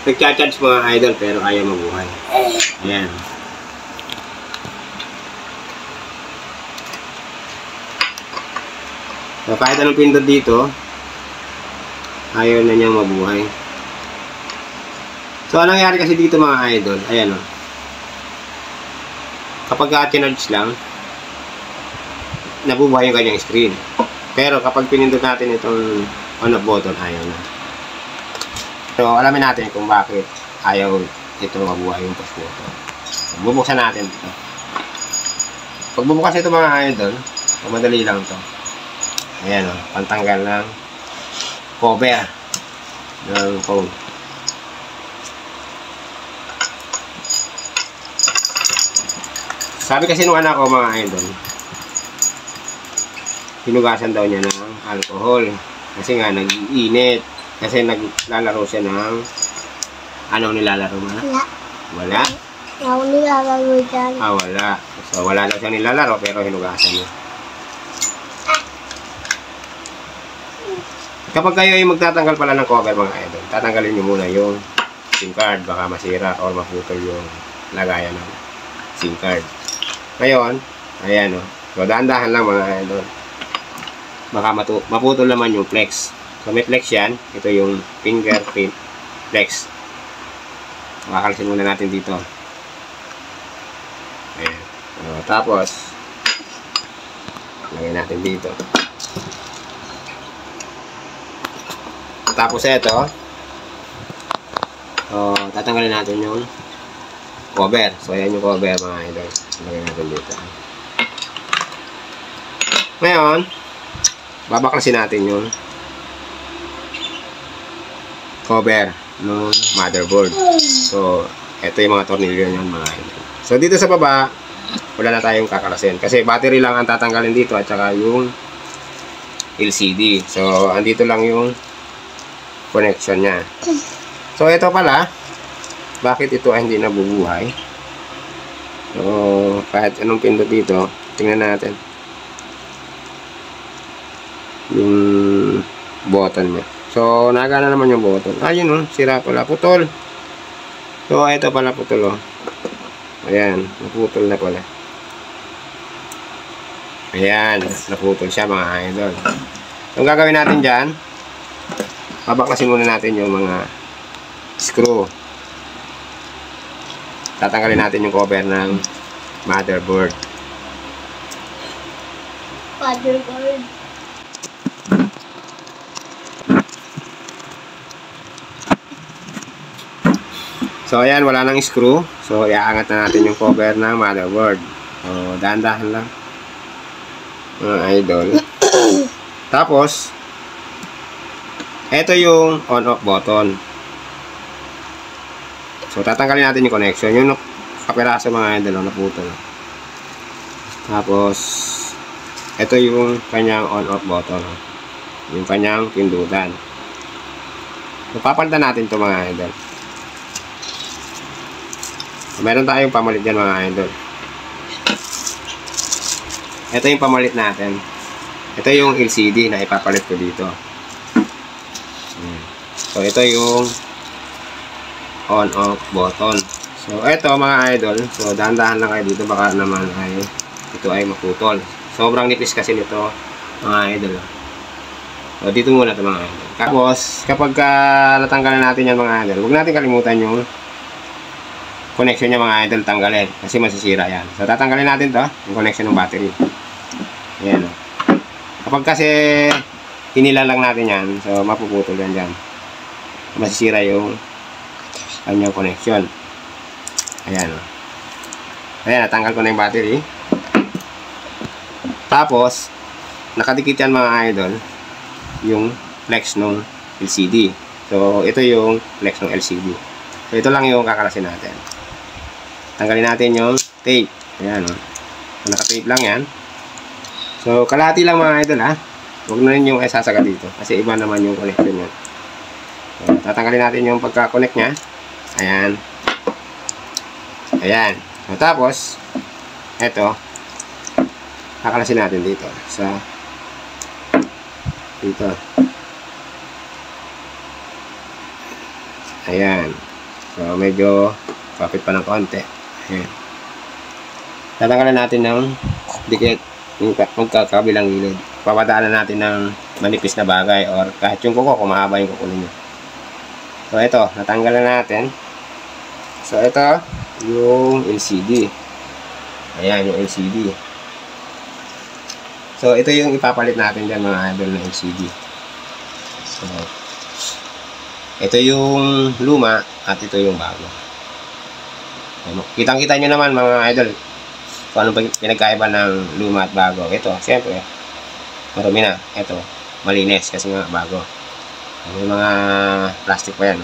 Nagcha-charge mga idol pero ayaw mabuhay. Ayan. So kahit anong pindot dito, ayaw na niyang mabuhay. So anong nangyari kasi dito mga idol, ayan o. Kapag charge lang, nabubuhay yung kanyang screen. Pero kapag pinindot natin itong on-off button, ayaw na. So, alamin natin kung bakit ayaw ito mabuhay yung push button. So, bubuksan natin ito. Pag bubukas ito mga idol, madali lang ito. Ayan o, pantanggal ng cover ng phone. Sabi kasi nung anak ko mga idol, hinugasan daw niya ng alcohol. Kasi nga, nag-iinit. Kasi naglalaro siya ng... Ano nilalaro mo na? Wala. Wala? Ako nilalaro dyan. Ah, wala. So, wala daw siyang nilalaro pero hinugasan niya. Kapag kayo ay magtatanggal pala ng cover mga idol, tatanggalin nyo muna yung SIM card. Baka masira or maputol yung lagayan ng SIM card. Ngayon, ayan o. So, dahan-dahan lang mga idol. Baka maputol naman yung flex. So, may flex yan. Ito yung fingerprint flex. Makakalisin muna natin dito. Ayan. So, tapos, lagay natin dito. Tapos, ito. So, tatanggalin natin yung cover. So, ayan yung cover mga idol. Lagay natin dito. Ngayon, babaklasin natin yung cover ng motherboard. So, ito yung mga tornilyo niyan mga idol. So, dito sa baba, wala na tayong kakalasin. Kasi battery lang ang tatanggalin dito at saka yung LCD. So, andito lang yung connection niya. So, ito pala, bakit ito ay hindi nabubuhay? So, kahit anong pindot dito, tingnan natin yung button niya. So, nagana naman yung button. Ayun o, sira pala, putol. So, ito pala putol o. Ayan, naputol na pala. Ayan, naputol siya mga idol. So, ang gagawin natin dyan, babaklasin muna natin yung mga screw. Tatanggalin natin yung cover ng motherboard. Motherboard. So, ayan, wala nang screw. So, iaangat na natin yung cover ng motherboard. So, dahan-dahan lang. Mga idol. Tapos, ito yung on-off button. So, tatanggalin natin yung connection. Yung kapiraso mga idol, naputol. Tapos, ito yung kanyang on-off button. Yung kanyang pindutan. So, papalitan natin ito mga idol. Meron tayong pamalit dyan mga idol. Ito yung pamalit natin. Ito yung LCD na ipapalit ko dito. So ito yung on-off button. So ito mga idol. So dahan-dahan lang kayo dito. Baka naman ay ito ay maputol. Sobrang nipis kasi nito mga idol. So dito muna ito mga idol. Tapos kapag natanggalan natin yan mga idol, huwag natin kalimutan yung connection niya mga idol, tanggalin kasi masisira yan. So tatanggalin natin to, yung connection ng battery. Ayan o. Kapag kasi hinila lang natin yan, so mapuputol yan dyan. Masisira yung kanyang connection. Ayan o. Ayan, natanggal ko na yung battery. Tapos nakadikit yan mga idol yung flex ng LCD. So ito yung flex ng LCD. So ito lang yung kakalasin natin. Tanggalin natin yung tape. Ayan o. So, naka-tape lang yan. So kalahati lang mga idol ha. Huwag na rin yung isasaga dito. Kasi iba naman yung connection niya. So, tatanggalin natin yung pagka-connect niya. Ayan. Ayan. So, tapos, eto, kakalasin natin dito. Dito. Ayan. So, medyo kapit pa ng konti. Ayan. Tatanggalin natin ng dikit yung magkakabilang gilid. Papadaanan natin ng manipis na bagay or kahit yung kuko kung mahaba yung kuko ninyo. So, ito. Natanggal na natin. So, ito yung LCD. Ayan, yung LCD. So, ito yung ipapalit natin dyan mga idol na LCD. So, ito yung luma at ito yung bago. Kitang-kita nyo naman mga idol kung ano pinagkaiba ng luma at bago. Ito, siyempre, marumi na. Ito, malinis kasi nga bago. May mga plastic pa yan.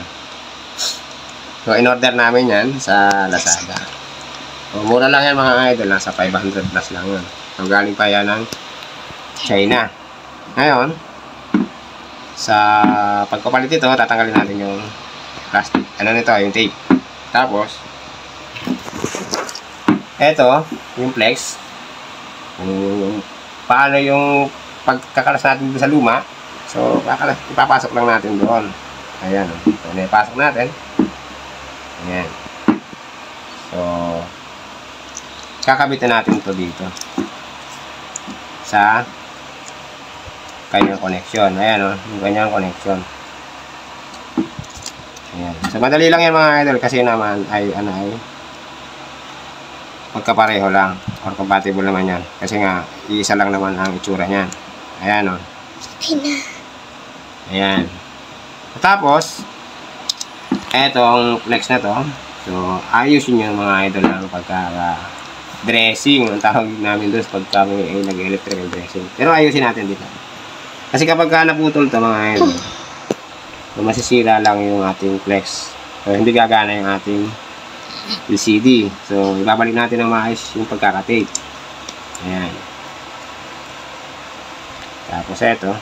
So, in-order namin yan sa Lazada. So, mura lang yan mga idol. Nasa 500 plus lang yan. So, galing pa yan ng China. Ngayon, sa pagpapalit ito, tatanggalin natin yung plastic. Ano nito? Yung tape. Tapos, eto, yung flex. Paano yung pagkakalas natin sa luma. So, ipapasok lang natin doon. Ayan. So, ipapasok natin. Ayan. So, kakabitin natin ito dito. Sa kanyang connection. Ayan o. Yung kanyang connection. Ayan. So, madali lang yan mga idol. Kasi naman ay magkapareho lang or compatible naman yan kasi nga iisa lang naman ang itsura niyan. Ayan o. Ayan. Tapos etong flex na to, so ayusin nyo mga idol ng pagka dressing ang tawag namin doon pag kami ay nag-electrical dressing, pero ayusin natin dito kasi kapag naputol to mga idol, so masisira lang yung ating flex, so hindi gagana yung ating LCD. So, ibabalik natin ng maayos yung pagkakatape. Ayan. Tapos, eto.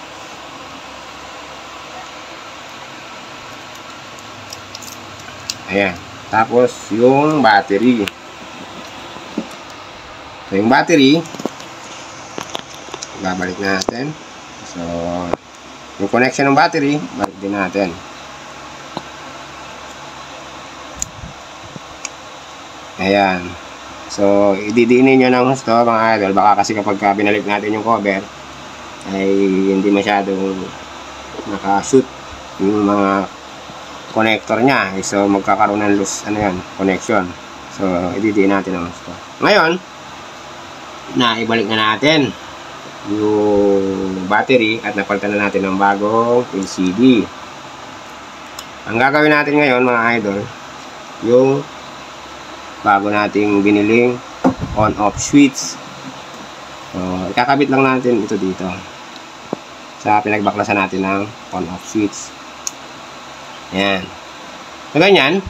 Ayan. Tapos, yung battery. So, yung battery, ibabalik natin. So, yung connection ng battery, balik din natin. Ayan. So, ididiinin nyo ng gusto mga idol. Baka kasi kapag binalik natin yung cover, ay hindi masyadong nakashoot yung mga connector nya. So, magkakaroon ng loose, connection. So, ididiin natin ng gusto. Ngayon, ibalik na natin yung battery at napalitan na natin ng bagong LCD. Ang gagawin natin ngayon mga idol, yung bago nating biniling on-off switch. So, ikakabit lang natin ito dito sa pinagbaklasan natin ng on-off switch. Ayan. So, ganyan.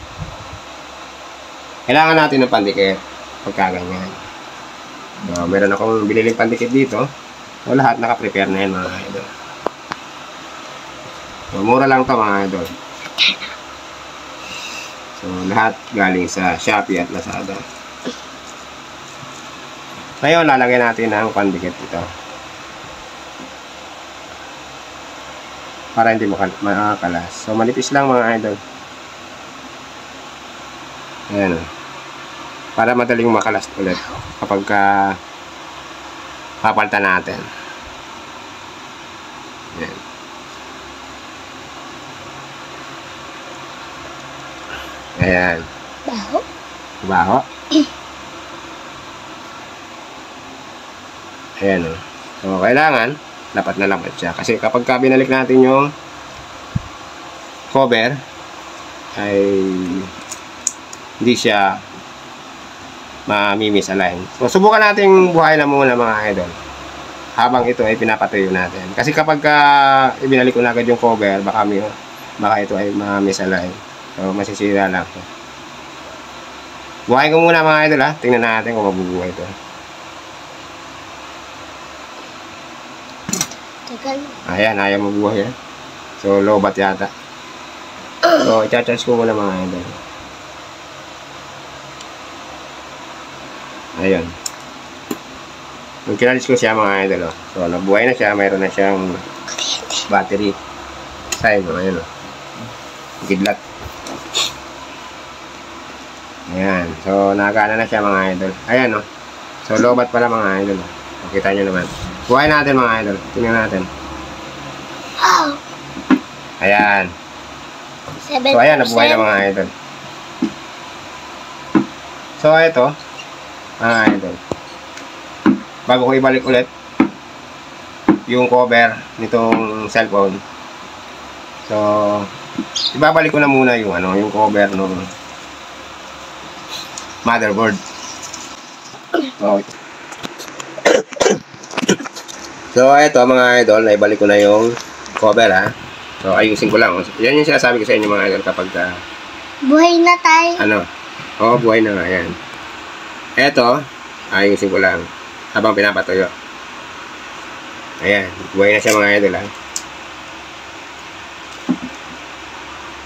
Kailangan natin ng pandikit pagka ganyan. So, meron akong biniling pandikit dito. So, lahat naka-prepare na yan mga idol. So, mura lang to mga idol. So, lahat galing sa Shopee at Lazada. Ngayon, lalagyan natin ang pandikit ito. Para hindi makakalas. So, manipis lang mga idol. Ayan o. Para madaling makalas ulit kapag papalitan natin. Ayan. Ayan. Baho. Baho. Ayan o. So, kailangan dapat na lapat siya. Kasi kapag binalik natin yung cover, ay hindi siya mamimisalign. So, subukan natin buhay na muna mga idol. Habang ito ay pinapatuyo natin. Kasi kapag ibinalik ko na agad yung cover, baka ito ay mamisalign. So, masisira lang. Buhayin ko muna mga idol ha. Tingnan natin kung mabubuhay ito. Kan. Ayan, ayaw mabuhay yan. So, lobat yata. So, i-charge ko muna mga idol. Ayun. Nung kinarge ko siya mga idol. So, nabuhay na siya. Mayroon na siyang battery. Side, ayun. Kidlat. Ayan. So, nakagana na siya mga idol. Ayan, So, lobat pala mga idol. Makita nyo naman. Buhay natin mga idol. Tingnan natin. Oh. Ayan. 7%. So, ayan. Nabuhay na mga idol. So, ito. Mga idol. Bago ko ibalik ulit yung cover nitong cellphone. So, ibabalik ko na muna yung yung cover ng motherboard. Okay. So, ito mga idol, naibalik ko na yung cover So, ayusin ko lang. Yan yung sinasabi ko sa inyo mga idol kapag Buhay na tayo. Oo, buhay na nga yan. Ito, ayusin ko lang habang pinapatuyo. Ayan, buhay na siya mga idol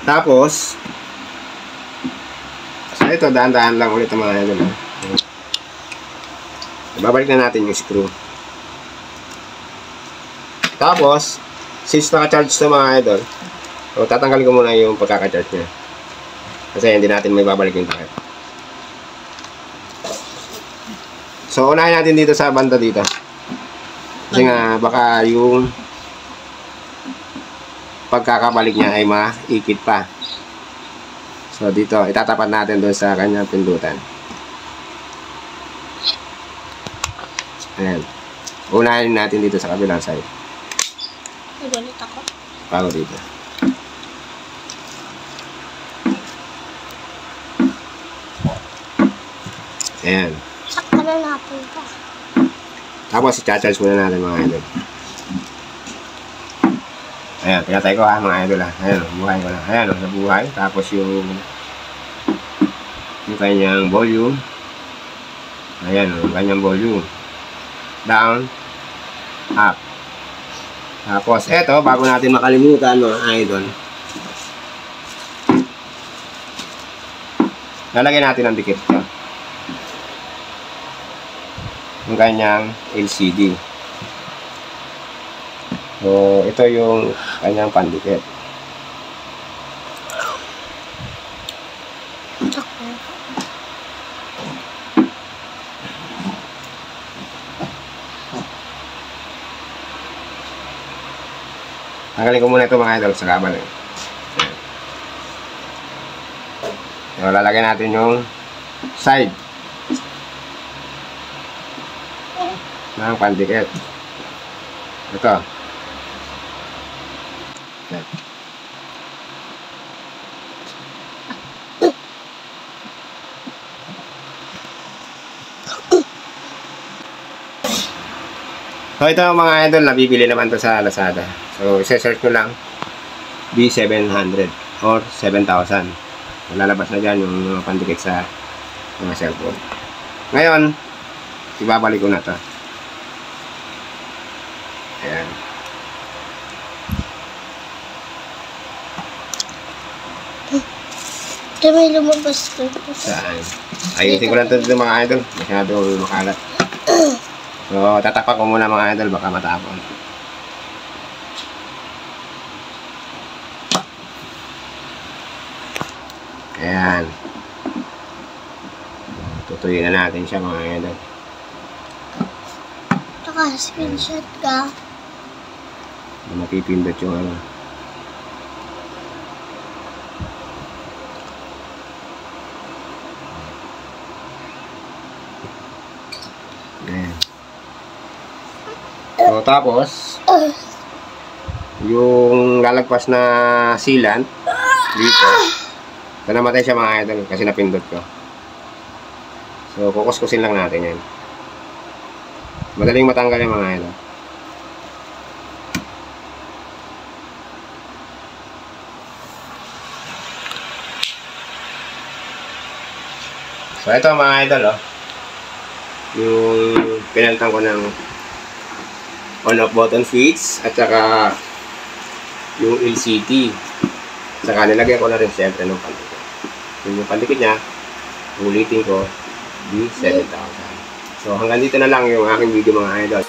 Tapos, so ito, dahan-dahan lang ulit ang mga idol Babalik na natin yung screw. Tapos, since naka-charge na mga idol, so tatanggalin ko muna yung pagkaka-charge niya. Kasi hindi natin may babalik yung takip. So, unahin natin dito sa banda dito. Kasi nga, baka yung pagkakabalik niya ay maikit pa. So, dito, itatapat natin doon sa kanyang pindutan. Ayan. Unahin natin dito sa kabilang side. Nagulit ako. Bago dito. Ayan. Sakta na natin pa. Tapos, i-charge muna natin mga idol. Ayan, pinatay ko mga idol Ayan, buhay ko na. Ayan, nabuhay. Tapos yung kanyang volume. Ayan, yung kanyang volume. Down. Up. Tapos, eto, bago natin makalimutan mga idol. Lalagyan natin ang dikit ko. Yung kanyang LCD. So, ito yung kanyang pandikit. Tanggalin ko muna ito mga idol sa kabal. So, lalagyan natin yung side ng pandikit. Ito. Yan. So, ito mga idol, nabibili naman to sa Lazada. So, isa-search nyo lang B700 or 7,000. Lalabas na dyan yung mga pandikit sa mga cellphone. Ngayon, ibabalik ko na to. Ayan. Ito may lumabas ko. Saan? Ayusin ko lang ito dito mga idol. Masyadong makalat. So, tatapak ko muna mga idol. Baka matapon. Ayan. Tutuyin na natin siya mga idol. Naka-screenshot ka. Mapipindot yung ano. Ayan. So, tapos, yung lalagpas na sealant dito, so namatay siya mga idol kasi napindot ko. So, kukuskusin lang natin yan. Madaling matanggal yung mga idol. So, ito mga idol, yung pinalitan ko ng on-off button switch, at saka yung LCD. Saka nilagyan ko na rin siyempre ng pandikit. Yung pandikit niya, ulitin ko, di 7,000. So hanggang dito na lang yung aking video mga idol.